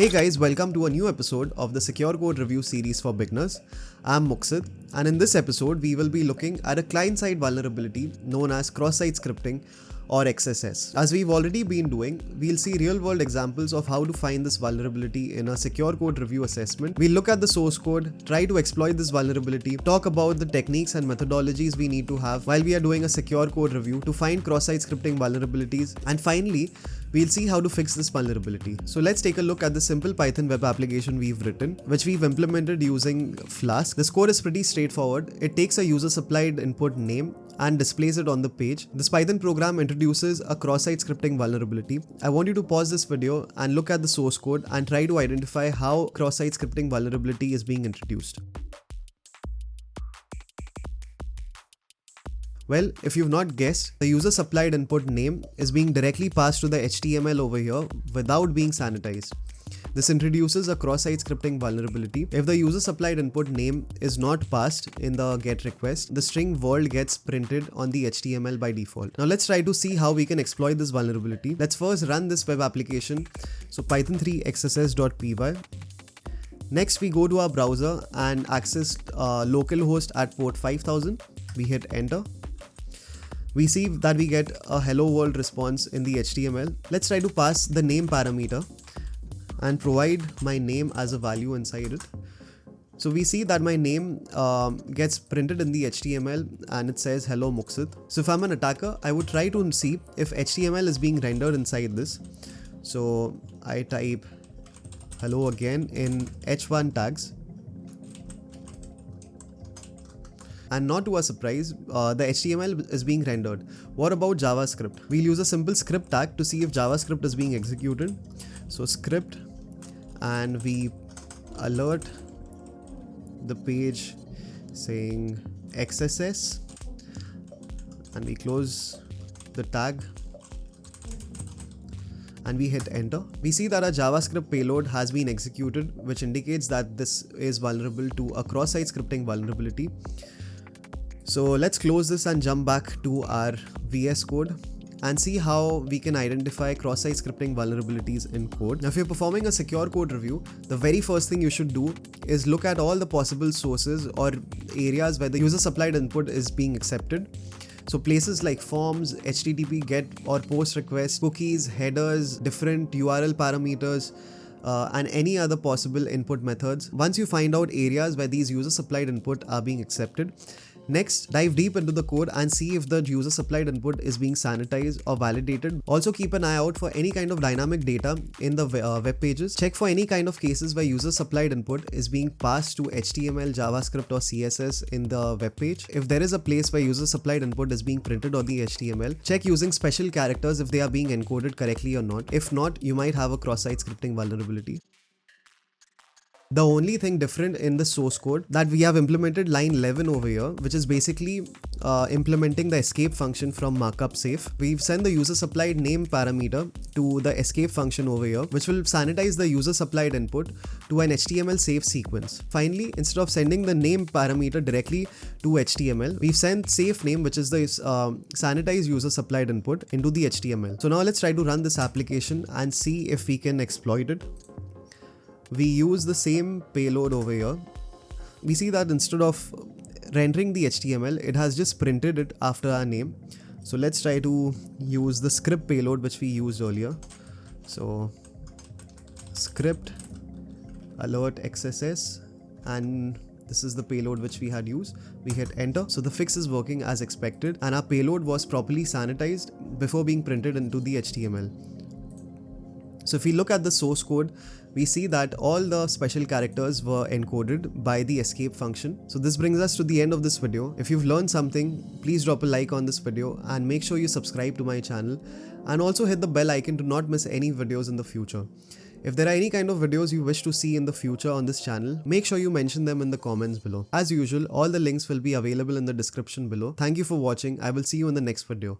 Hey guys, welcome to a new episode of the Secure Code Review series for beginners. I'm Muqsit, and in this episode, we will be looking at a client-side vulnerability known as cross-site scripting or XSS. As we've already been doing, we'll see real-world examples of how to find this vulnerability in a secure code review assessment. We'll look at the source code, try to exploit this vulnerability, talk about the techniques and methodologies we need to have while we are doing a secure code review to find cross-site scripting vulnerabilities, and finally, we'll see how to fix this vulnerability. So let's take a look at the simple Python web application we've written, which we've implemented using Flask. This code is pretty straightforward. It takes a user-supplied input name and displays it on the page. This Python program introduces a cross-site scripting vulnerability. I want you to pause this video and look at the source code and try to identify how cross-site scripting vulnerability is being introduced. Well, if you've not guessed, the user-supplied input name is being directly passed to the HTML over here without being sanitized. This introduces a cross-site scripting vulnerability. If the user-supplied input name is not passed in the GET request, the string world gets printed on the HTML by default. Now let's try to see how we can exploit this vulnerability. Let's first run this web application. So Python 3 XSS.py. Next, we go to our browser and access localhost at port 5000. We hit enter. We see that we get a hello world response in the HTML. Let's try to pass the name parameter and provide my name as a value inside it. So we see that my name gets printed in the HTML and it says hello Muqsit. So if I'm an attacker, I would try to see if HTML is being rendered inside this. So I type hello again in h1 tags. And not to our surprise, the HTML is being rendered. What about JavaScript? We'll use a simple script tag to see if JavaScript is being executed. So script, and we alert the page saying XSS, and we close the tag and we hit enter. We see that our JavaScript payload has been executed, which indicates that this is vulnerable to a cross-site scripting vulnerability. So let's close this and jump back to our VS Code and see how we can identify cross-site scripting vulnerabilities in code. Now, if you're performing a secure code review, the very first thing you should do is look at all the possible sources or areas where the user-supplied input is being accepted. So places like forms, HTTP GET or POST requests, cookies, headers, different URL parameters, and any other possible input methods. Once you find out areas where these user-supplied input are being accepted, next, dive deep into the code and see if the user-supplied input is being sanitized or validated. Also, keep an eye out for any kind of dynamic data in the web pages. Check for any kind of cases where user-supplied input is being passed to HTML, JavaScript or CSS in the web page. If there is a place where user-supplied input is being printed on the HTML, check using special characters if they are being encoded correctly or not. If not, you might have a cross-site scripting vulnerability. The only thing different in the source code that we have implemented line 11 over here, which is basically implementing the escape function from markup safe. We've sent the user supplied name parameter to the escape function over here, which will sanitize the user supplied input to an HTML safe sequence. Finally, instead of sending the name parameter directly to HTML, we've sent safe name, which is the sanitized user supplied input, into the HTML. So now let's try to run this application and see if we can exploit it. We use the same payload over here. We see that instead of rendering the HTML, it has just printed it after our name. So let's try to use the script payload which we used earlier. So script alert XSS, and this is the payload which we had used. We hit enter. So the fix is working as expected and our payload was properly sanitized before being printed into the HTML. So if we look at the source code, we see that all the special characters were encoded by the escape function. So this brings us to the end of this video. If you've learned something, please drop a like on this video and make sure you subscribe to my channel and also hit the bell icon to not miss any videos in the future. If there are any kind of videos you wish to see in the future on this channel, make sure you mention them in the comments below. As usual, all the links will be available in the description below. Thank you for watching. I will see you in the next video.